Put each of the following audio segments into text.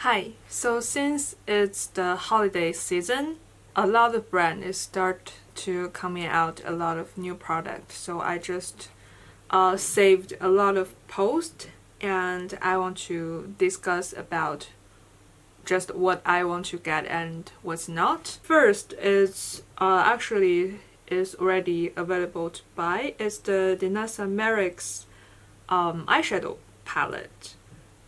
Hi, so since it's the holiday season, a lot of brands start to coming out a lot of new products. So I just saved a lot of posts and I want to discuss about just what I want to get and what's not. First is actually is already available to buy. It's the DanessaMyricks eyeshadow palette.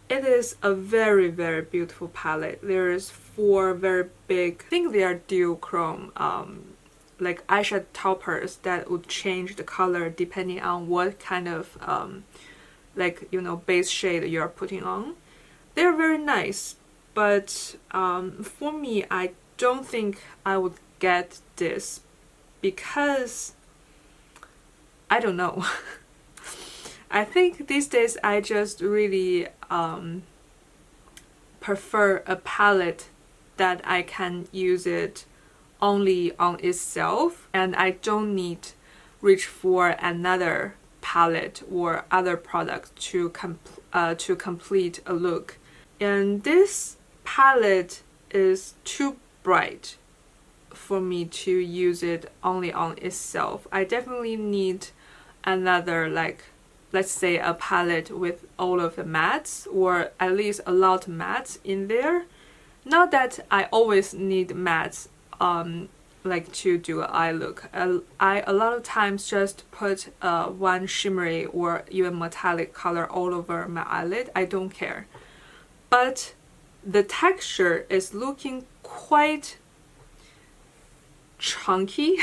It is a very beautiful palette. There's 4 very big, I think they are duochrome, like eyeshadow toppers that would change the color depending on what kind of base shade you're putting on. They're very nice, but for me, I don't think I would get this because I don't know. I think these days I just really prefer a palette that I can use it only on itself and I don't need reach for another palette or other product to complete a look. And this palette is too bright for me to use it only on itself. I definitely need another, like, let's say a palette with all of the mattes or at least a lot of mattes in there. Not that I always need mattes like to do an eye look. I a lot of times just put one shimmery or even metallic color all over my eyelid. I don't care. But the texture is looking quite chunky.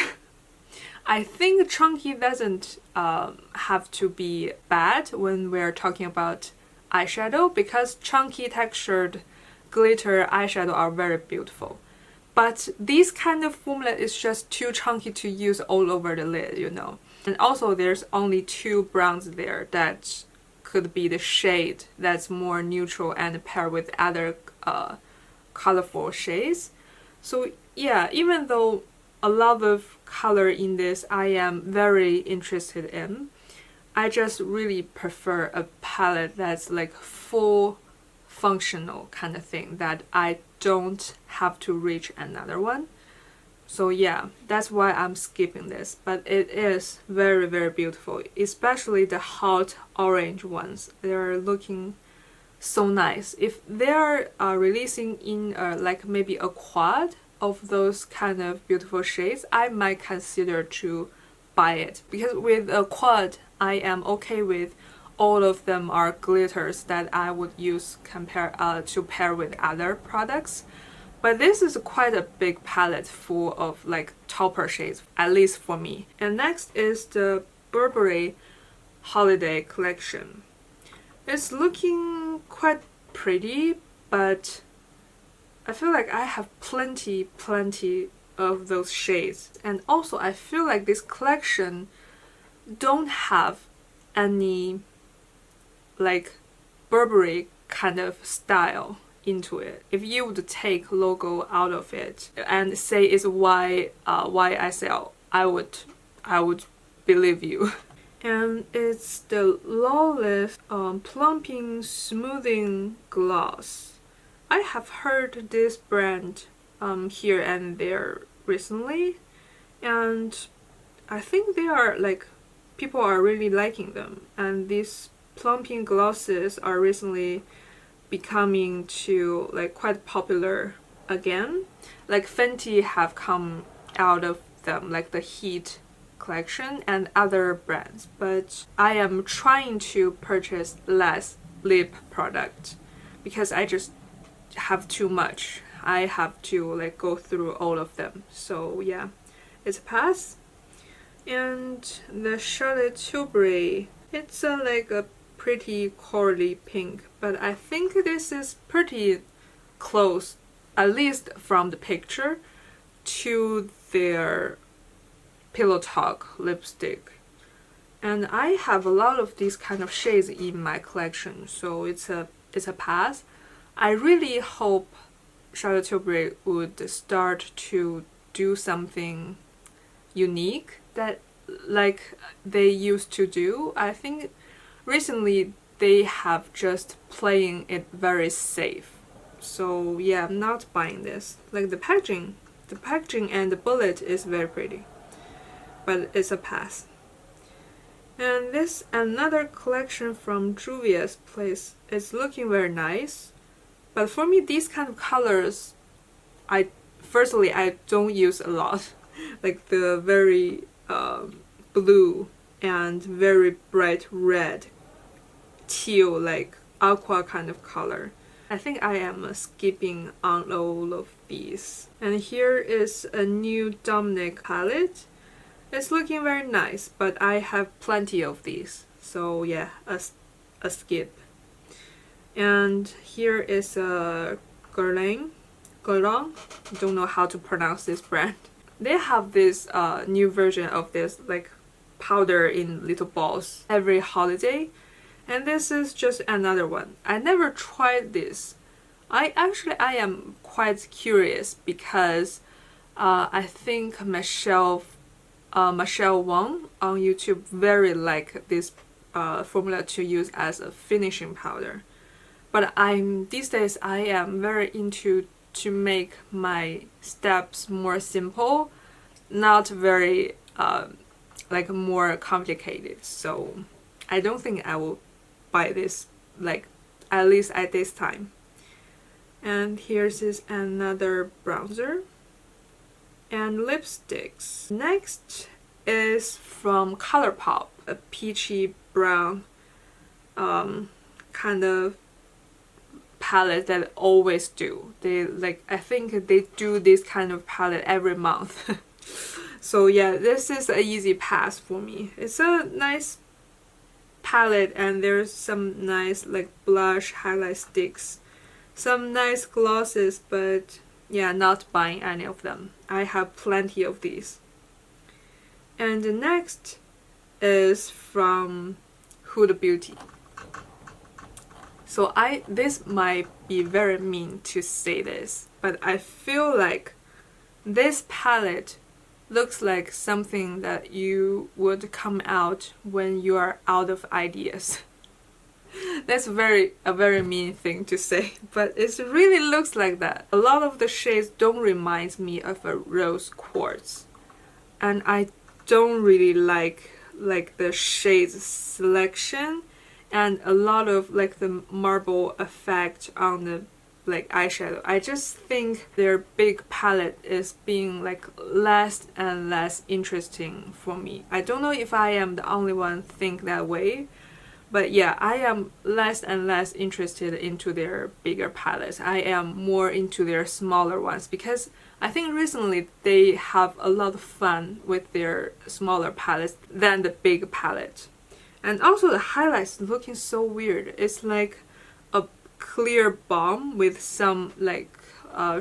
I think chunky doesn't have to be bad when we're talking about eyeshadow, because chunky textured glitter eyeshadow are very beautiful. But this kind of formula is just too chunky to use all over the lid, you know. And also there's only 2 browns there that could be the shade that's more neutral and pair with other colorful shades. So yeah, even though a lot of color in this I am very interested in, I just really prefer a palette that's like full functional kind of thing, that I don't have to reach another one. So yeah, that's why I'm skipping this, but it is very beautiful, especially the hot orange ones. They're looking so nice. If they're releasing in like maybe a quad of those kind of beautiful shades, I might consider to buy it, because with a quad I am okay with all of them are glitters that I would use to pair with other products. But this is quite a big palette full of like topper shades, at least for me. And next is the Burberry holiday collection. It's looking quite pretty, but I feel like I have plenty of those shades. And also I feel like this collection don't have any like Burberry kind of style into it. If you would take logo out of it and say it's YSL, I would believe you. And it's the Lawless Plumping Smoothing Gloss. I have heard this brand here and there recently, and I think they are like, people are really liking them, and these plumping glosses are recently becoming to like quite popular again. Like Fenty have come out of them, like the Heat collection and other brands, but I am trying to purchase less lip product because I just have too much. I have to like go through all of them. So yeah, it's a pass. And the Charlotte Tilbury, it's like a pretty corally pink, but I think this is pretty close, at least from the picture, to their Pillow Talk lipstick. And I have a lot of these kind of shades in my collection, so it's a pass. I really hope Charlotte Tilbury would start to do something unique that like they used to do. I think recently they have just playing it very safe. So yeah, I'm not buying this. Like the packaging and the bullet is very pretty, but it's a pass. And this another collection from Juviasplace. It's looking very nice, but for me these kind of colors, I don't use a lot. Like the very blue and very bright red, teal, like aqua kind of color. I think I am skipping on all of these. And here is a new Dominic palette. It's looking very nice, but I have plenty of these, so yeah, a skip. And here is a Guerlain. Don't know how to pronounce this brand. They have this new version of this like powder in little balls every holiday, and this is just another one. I never tried this. I am quite curious because I think Michelle Wang on YouTube very like this formula to use as a finishing powder. But these days I am very into to make my steps more simple, not very like more complicated. So I don't think I will buy this, like at least at this time. And here's another bronzer and lipsticks. Next is from Colourpop, a peachy brown kind of palette that I always do. I think they do this kind of palette every month. So yeah, this is an easy pass for me. It's a nice palette and there's some nice like blush highlight sticks, some nice glosses, but yeah, not buying any of them. I have plenty of these. And the next is from Huda Beauty. So this might be very mean to say this, but I feel like this palette looks like something that you would come out when you are out of ideas. That's a very mean thing to say, but it really looks like that. A lot of the shades don't remind me of a rose quartz, and I don't really like the shades selection and a lot of like the marble effect on the like eyeshadow. I just think their big palette is being like less and less interesting for me. I don't know if I am the only one think that way, but yeah, I am less and less interested into their bigger palettes. I am more into their smaller ones because I think recently they have a lot of fun with their smaller palettes than the big palette. And also the highlights looking so weird. It's like a clear balm with some like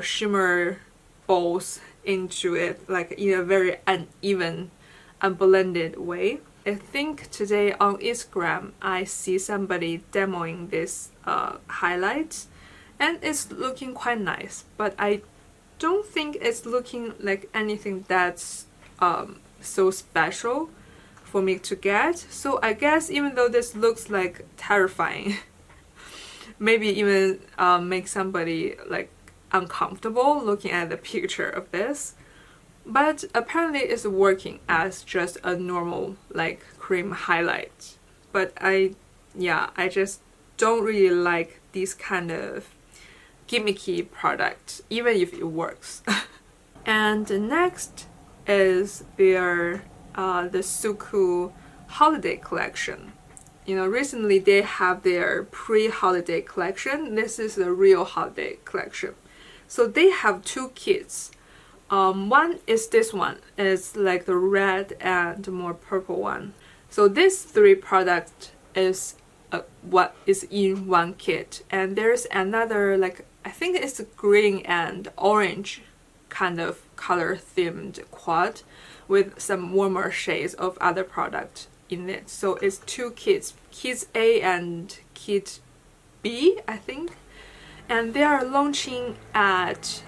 shimmer balls into it, like in a very uneven, unblended way. I think today on Instagram I see somebody demoing this highlight, and it's looking quite nice, but I don't think it's looking like anything that's so special for me to get. So I guess even though this looks like terrifying, maybe even make somebody like uncomfortable looking at the picture of this, but apparently it's working as just a normal like cream highlight. But I just don't really like these kind of gimmicky product, even if it works. And the next is their the Suku holiday collection. You know, recently they have their pre-holiday collection. This is the real holiday collection. So they have two kits. One is this one. It's like the red and more purple one. So this three product is what is in one kit. And there's another, like I think it's a green and orange kind of color themed quad with some warmer shades of other product in it. So it's two kits, kit A and kit B, I think, and they are launching at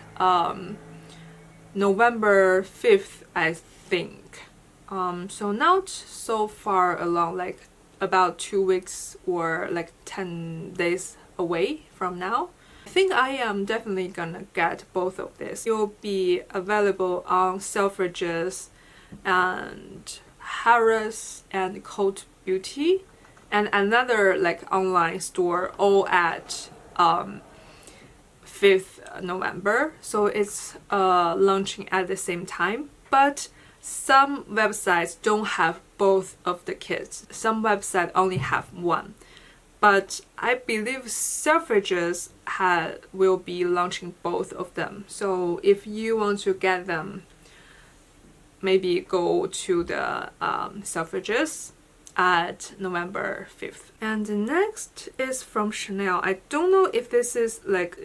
November 5th, I think. So not so far along, like about 2 weeks or like 10 days away from now. I think I am definitely gonna get both of this. It will be available on Selfridges and Harris and Coat Beauty and another like online store, all at 5th November. So it's launching at the same time. But some websites don't have both of the kits. Some websites only have one. But I believe Selfridges will be launching both of them. So if you want to get them, maybe go to the Selfridges at November 5th. And the next is from Chanel. I don't know if this is like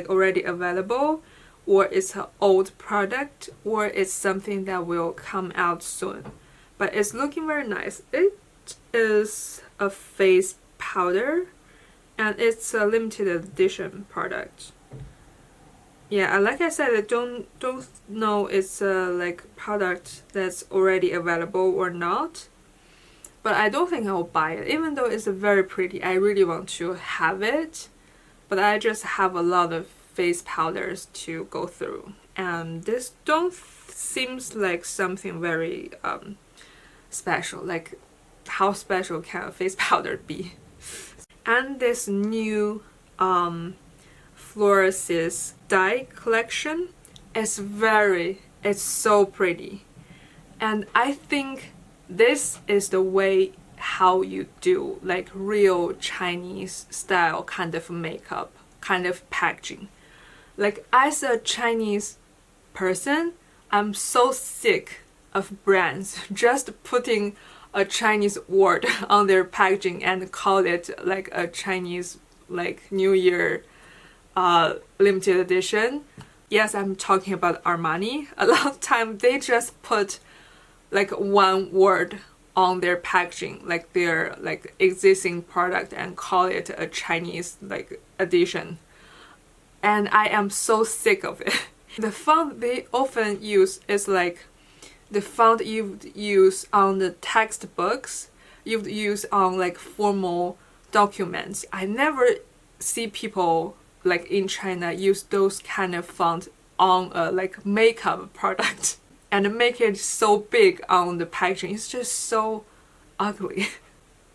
already available, or it's an old product, or it's something that will come out soon. But it's looking very nice. It is a face powder, and it's a limited edition product. Yeah, like I said, I don't know it's a like product that's already available or not. But I don't think I'll buy it, even though it's very pretty. I really want to have it, but I just have a lot of face powders to go through, and this don't seems like something very special. Like, how special can a face powder be? And this new Fluorescence dye collection is it's so pretty, and I think this is the way how you do like real Chinese style kind of makeup, kind of packaging. Like, as a Chinese person, I'm so sick of brands just putting a Chinese word on their packaging and call it like a Chinese like New Year limited edition. Yes, I'm talking about Armani. A lot of time they just put like one word on their packaging, like their like existing product, and call it a Chinese like edition. And I am so sick of it. The font they often use is like the font you'd use on the textbooks, you'd use on like formal documents. I never see people like in China use those kind of font on a like makeup product and make it so big on the packaging. It's just so ugly.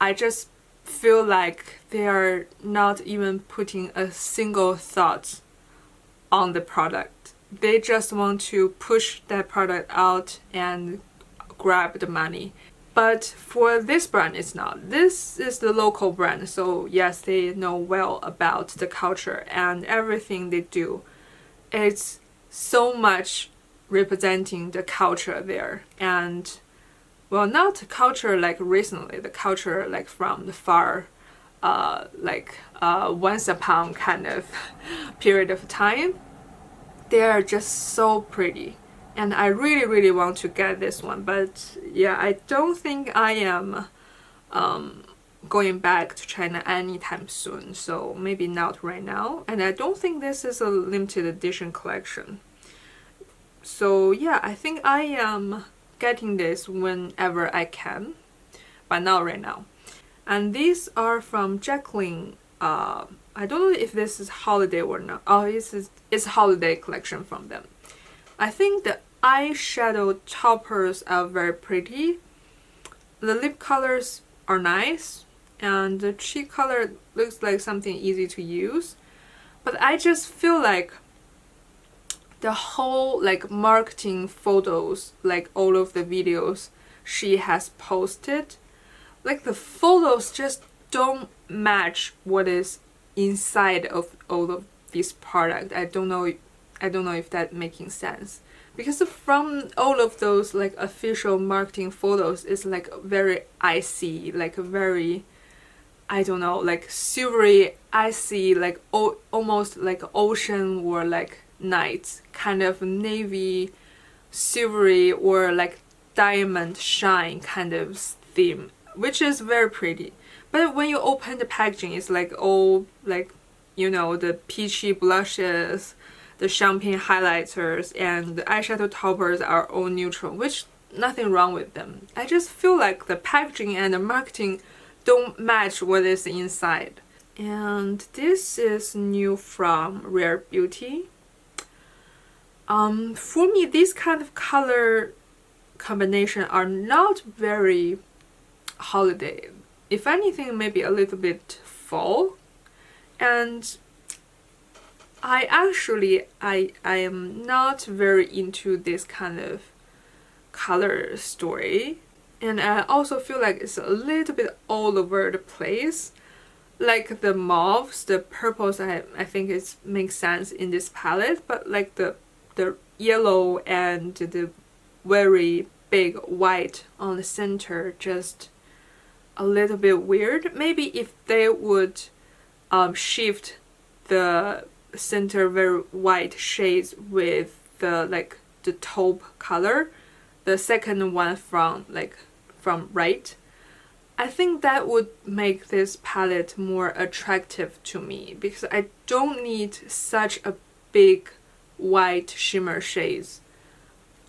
I just feel like they are not even putting a single thought on the product. They just want to push that product out and grab the money. But for this brand, it's not. This is the local brand, so yes, they know well about the culture, and everything they do, it's so much representing the culture there. And well, not culture like recently, the culture like from the far once upon kind of period of time. They are just so pretty, and I really want to get this one. But yeah, I don't think I am going back to China anytime soon, so maybe not right now. And I don't think this is a limited edition collection. So yeah, I think I am getting this whenever I can, but not right now. And these are from Jacqueline. I don't know if this is holiday or not. Oh, it's holiday collection from them. I think the eyeshadow toppers are very pretty. The lip colors are nice, and the cheek color looks like something easy to use. But I just feel like the whole like marketing photos, like all of the videos she has posted, like the photos just don't match what is inside of all of these products. I don't know if that making sense, because from all of those like official marketing photos, it's like very icy, like very, I don't know, like silvery, icy, like almost like ocean or like night kind of navy, silvery or like diamond shine kind of theme, which is very pretty. But when you open the packaging, it's like all like, you know, the peachy blushes, the champagne highlighters, and the eyeshadow toppers are all neutral, which nothing wrong with them. I just feel like the packaging and the marketing don't match what is inside. And this is new from Rare Beauty. For me, these kind of color combination are not very holiday. If anything, maybe a little bit fall. And I am not very into this kind of color story. And I also feel like it's a little bit all over the place. Like the mauves, the purples, I think it makes sense in this palette, but like the yellow and the very big white on the center, just a little bit weird. Maybe if they would shift the center very white shades with the taupe color, the second one from right, I think that would make this palette more attractive to me, because I don't need such a big white shimmer shades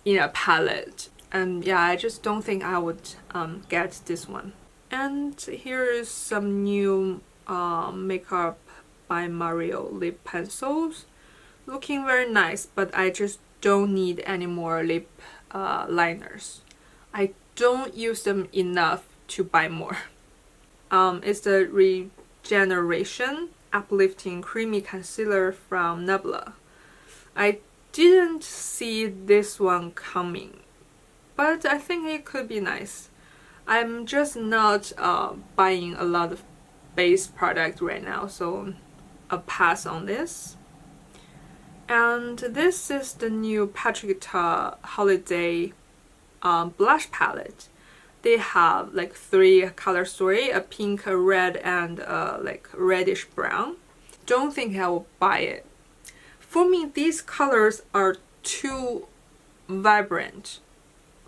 in a palette. And yeah, I just don't think I would get this one. And here is some new Makeup by Mario lip pencils. Looking very nice, but I just don't need any more lip liners. I don't use them enough to buy more. It's the Regeneration Uplifting Creamy Concealer from Nebula. I didn't see this one coming, but I think it could be nice. I'm just not buying a lot of base product right now, so I'll pass on this. And this is the new Patrick Ta Holiday blush palette. They have like 3 color story, a pink, a red, and like reddish brown. Don't think I will buy it. For me, these colors are too vibrant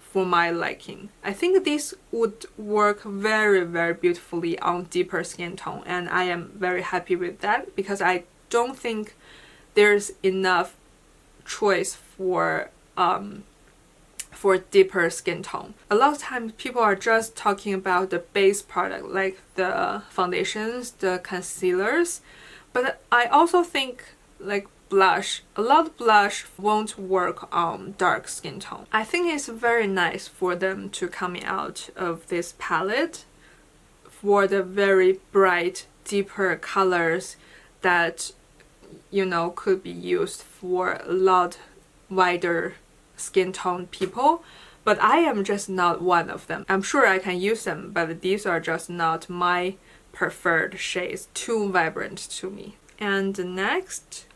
for my liking. I think this would work very, very beautifully on deeper skin tone, and I am very happy with that, because I don't think there's enough choice for deeper skin tone. A lot of times people are just talking about the base product, like the foundations, the concealers, but I also think like blush, a lot of blush won't work on dark skin tone. I think it's very nice for them to coming out of this palette for the very bright, deeper colors that, you know, could be used for a lot wider skin tone people, but I am just not one of them. I'm sure I can use them, but these are just not my preferred shades, too vibrant to me. And next,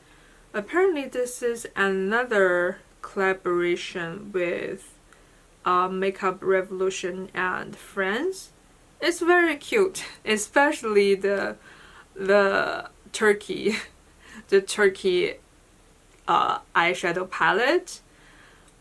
apparently this is another collaboration with Makeup Revolution and Friends. It's very cute, especially the turkey eyeshadow palette.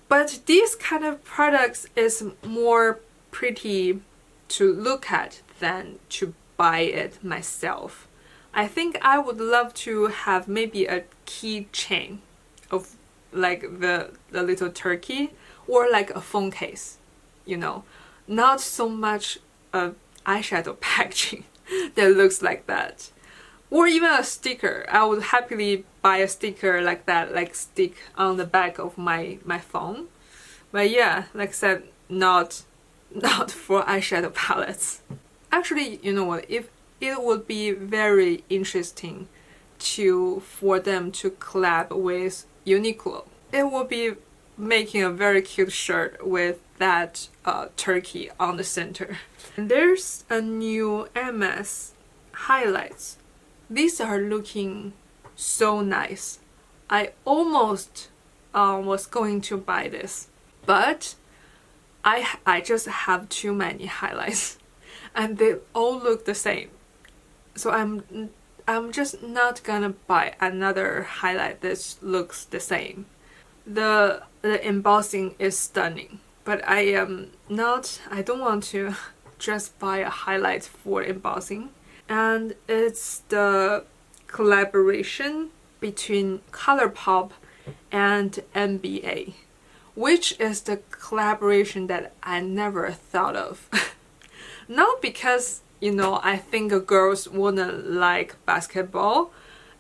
But these kind of products is more pretty to look at than to buy it myself. I think I would love to have maybe a keychain of like the little turkey, or like a phone case, you know, not so much of eyeshadow packaging that looks like that. Or even a sticker. I would happily buy a sticker like that, like stick on the back of my phone. But yeah, like I said, not for eyeshadow palettes. Actually, you know what? If it would be very interesting for them to collab with Uniqlo. It would be making a very cute shirt with that turkey on the center. And there's a new MS highlights. These are looking so nice. I almost was going to buy this, but I just have too many highlights and they all look the same. So I'm just not gonna buy another highlight that looks the same. The embossing is stunning, but I don't want to just buy a highlight for embossing. And it's the collaboration between Colourpop and NBA, which is the collaboration that I never thought of. Not because, you know, I think girls wouldn't like basketball.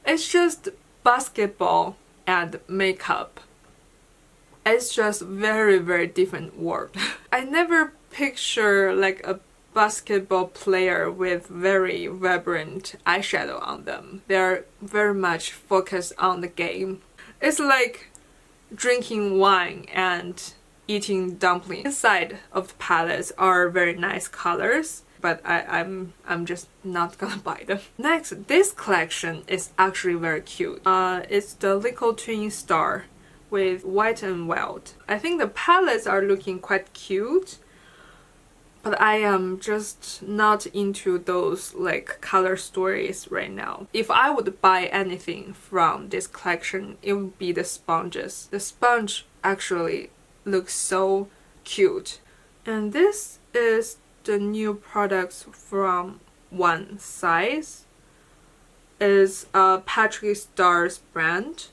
It's just basketball and makeup. It's just very, very different world. I never picture like a basketball player with very vibrant eyeshadow on them. They're very much focused on the game. It's like drinking wine and eating dumplings. Inside of the palettes are very nice colors, but I'm just not gonna buy them. Next, this collection is actually very cute. It's the Liquid Twin Star with white and wild. I think the palettes are looking quite cute, but I am just not into those like color stories right now. If I would buy anything from this collection, it would be the sponges. The sponge actually looks so cute. And this is the new products from One Size. Is Patrick Starr's brand.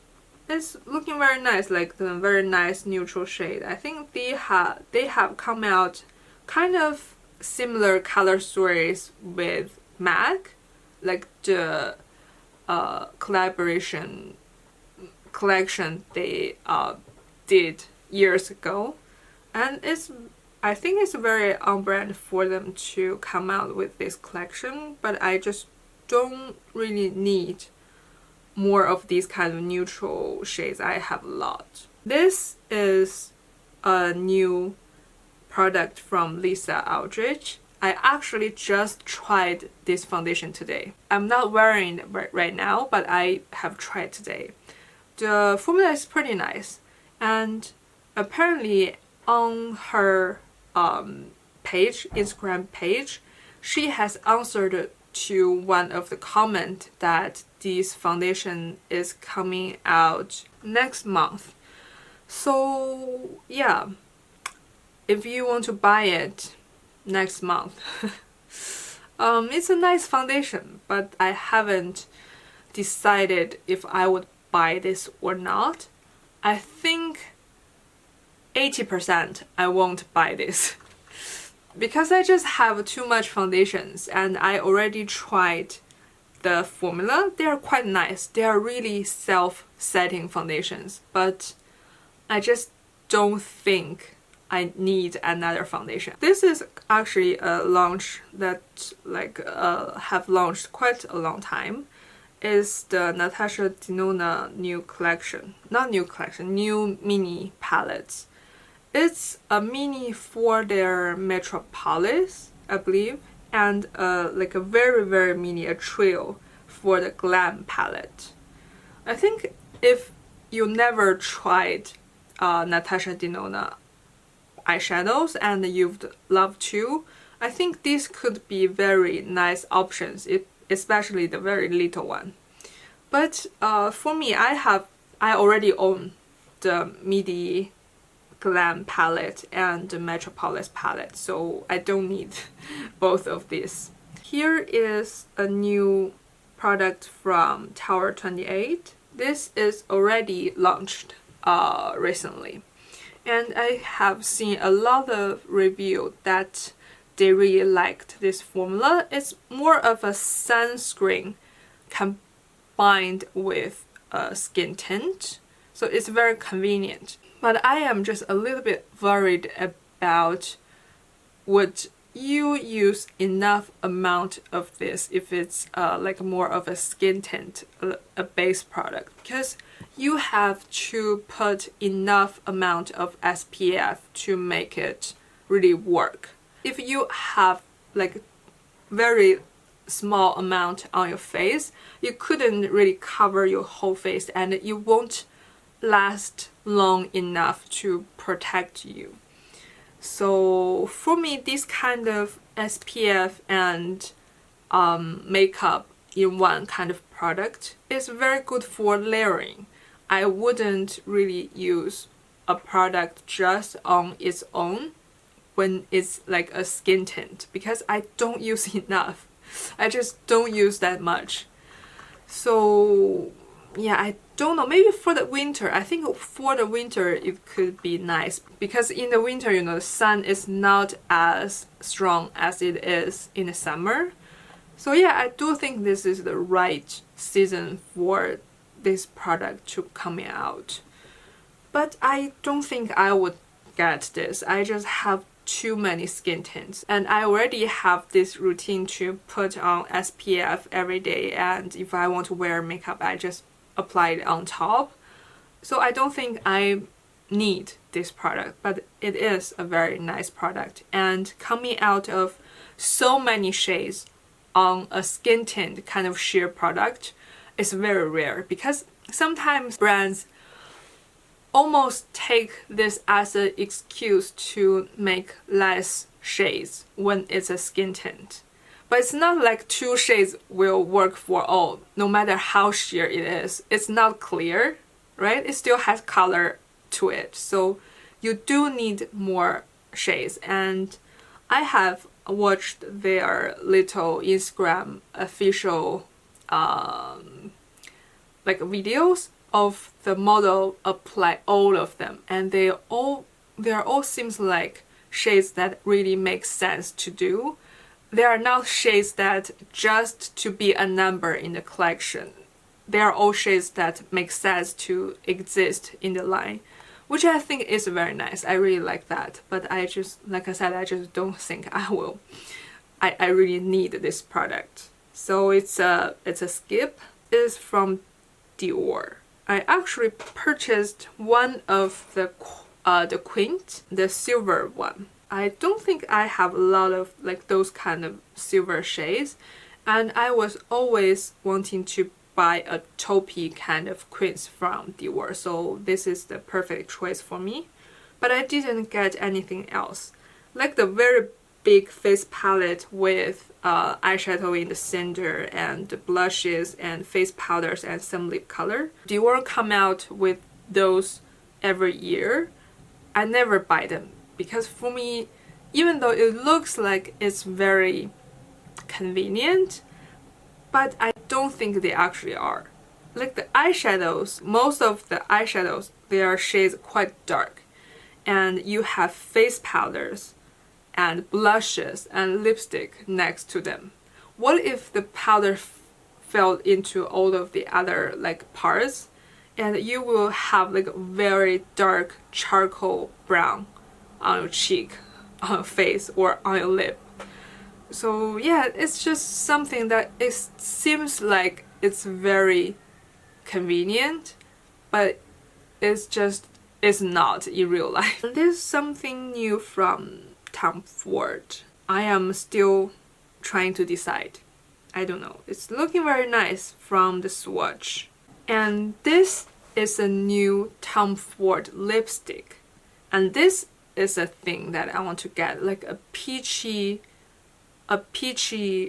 It's looking very nice, like the very nice neutral shade. I think they have come out kind of similar color stories with MAC, like the collaboration collection they did years ago, and I think it's very on brand for them to come out with this collection, but I just don't really need more of these kind of neutral shades. I have a lot. This is a new product from Lisa Aldrich. I actually just tried this foundation today. I'm not wearing it right now, but I have tried today. The formula is pretty nice, and apparently on her page, Instagram page, she has answered to one of the comments that this foundation is coming out next month. So yeah, if you want to buy it next month. It's a nice foundation, but I haven't decided if I would buy this or not. I think 80% I won't buy this because I just have too much foundations, and I already tried the formula. They are quite nice. They are really self-setting foundations, but I just don't think I need another foundation. This is actually a launch that have launched quite a long time. Is the Natasha Dinona new collection. Not new collection, new mini palettes. It's a mini for their Metropolis, I believe, and like a very, very mini, a trio for the Glam palette. I think if you never tried Natasha Dinona eyeshadows and you'd love to, I think these could be very nice options, especially the very little one. But for me, I already own the Midi Glam palette and the Metropolis palette, so I don't need both of these. Here is a new product from Tower 28. This is already launched recently, and I have seen a lot of reviews that they really liked this formula. It's more of a sunscreen combined with a skin tint, so it's very convenient. But I am just a little bit worried about would you use enough amount of this if it's like more of a skin tint, a base product, because you have to put enough amount of SPF to make it really work. If you have like very small amount on your face, you couldn't really cover your whole face, and you won't last long enough to protect you. So for me, this kind of SPF and makeup in one kind of product is very good for layering. I wouldn't really use a product just on its own when it's like a skin tint, because I don't use enough. I just don't use that much. So yeah, I don't know, maybe for the winter, I think for the winter it could be nice, because in the winter, you know, the sun is not as strong as it is in the summer. So yeah, I do think this is the right season for this product to come out. But I don't think I would get this. I just have too many skin tints, and I already have this routine to put on SPF every day, and if I want to wear makeup I just apply it on top. So I don't think I need this product, but it is a very nice product, and coming out of so many shades on a skin tint kind of sheer product is very rare, because sometimes brands almost take this as an excuse to make less shades when it's a skin tint. But it's not like 2 shades will work for all, no matter how sheer it is. It's not clear, right? It still has color to it. So you do need more shades. And I have watched their little Instagram official like videos of the model apply all of them, and they all seems like shades that really make sense to do. They are not shades that just to be a number in the collection. They are all shades that make sense to exist in the line, which I think is very nice. I really like that. But I just, like I said, I just don't think I really need this product. So it's a skip. It's from Dior. I actually purchased one of the Quint, the silver one. I don't think I have a lot of like those kind of silver shades, and I was always wanting to buy a taupey kind of Quints from Dior, so this is the perfect choice for me. But I didn't get anything else. Like the very big face palette with eyeshadow in the center and blushes and face powders and some lip color. Dior come out with those every year. I never buy them because for me, even though it looks like it's very convenient, but I don't think they actually are. Like the eyeshadows, most of the eyeshadows, their shades quite dark, and you have face powders and blushes and lipstick next to them. What if the powder fell into all of the other like parts, and you will have like a very dark charcoal brown on your cheek, on your face, or on your lip. So yeah, it's just something that it seems like it's very convenient, but it's not in real life. And this is something new from Tom Ford. I am still trying to decide. I don't know. It's looking very nice from the swatch. And this is a new Tom Ford lipstick. And this is a thing that I want to get, like a peachy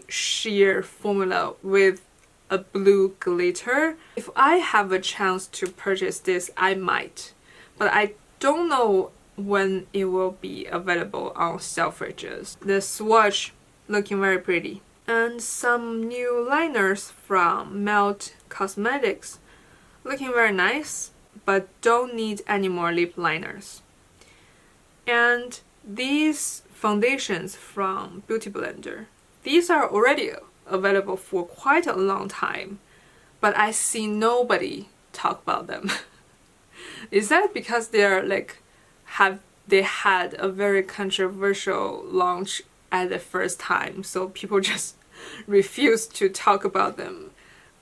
sheer formula with a blue glitter. If I have a chance to purchase this, I might. But I don't know when it will be available on Selfridges. The swatch looking very pretty. And some new liners from Melt Cosmetics. Looking very nice, but don't need any more lip liners. And these foundations from Beauty Blender. These are already available for quite a long time, but I see nobody talk about them. Is that because they're like they had a very controversial launch at the first time, so people just refuse to talk about them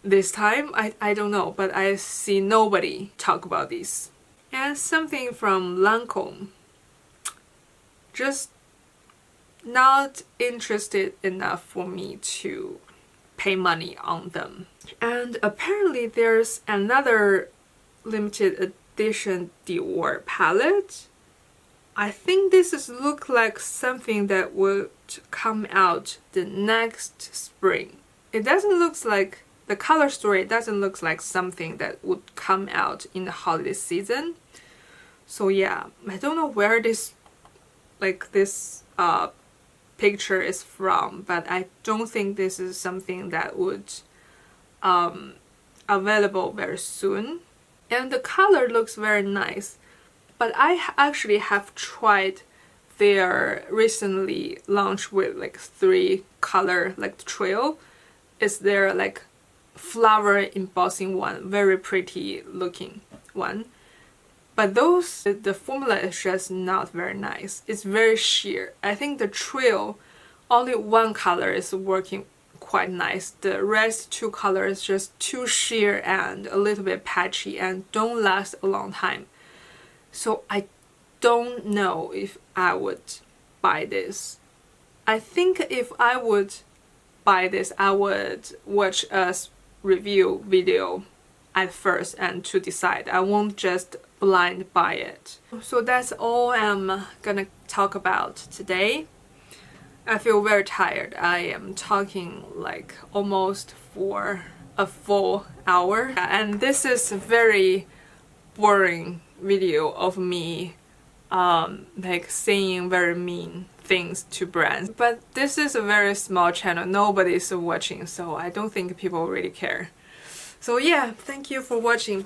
this time? I don't know, but I see nobody talk about these. And something from Lancome. Just not interested enough for me to pay money on them. And apparently there's another limited edition Dior palette. I think this is look like something that would come out the next spring. It doesn't look like, the color story doesn't look like something that would come out in the holiday season. So yeah, I don't know where this picture is from, but I don't think this is something that would available very soon. And the color looks very nice, but I actually have tried their recently launched with like 3 color like trail, is their like flower embossing one, very pretty looking one. But those, the formula is just not very nice. It's very sheer. I think the trio, only one color is working quite nice. The rest two colors just too sheer and a little bit patchy and don't last a long time. So I don't know if I would buy this. I think if I would buy this, I would watch a review video at first and to decide. I won't just blind buy it. So that's all I'm gonna talk about today. I feel very tired. I am talking like almost for a full hour, and this is a very boring video of me like saying very mean things to brands. But this is a very small channel, nobody's watching, so I don't think people really care. So yeah, thank you for watching.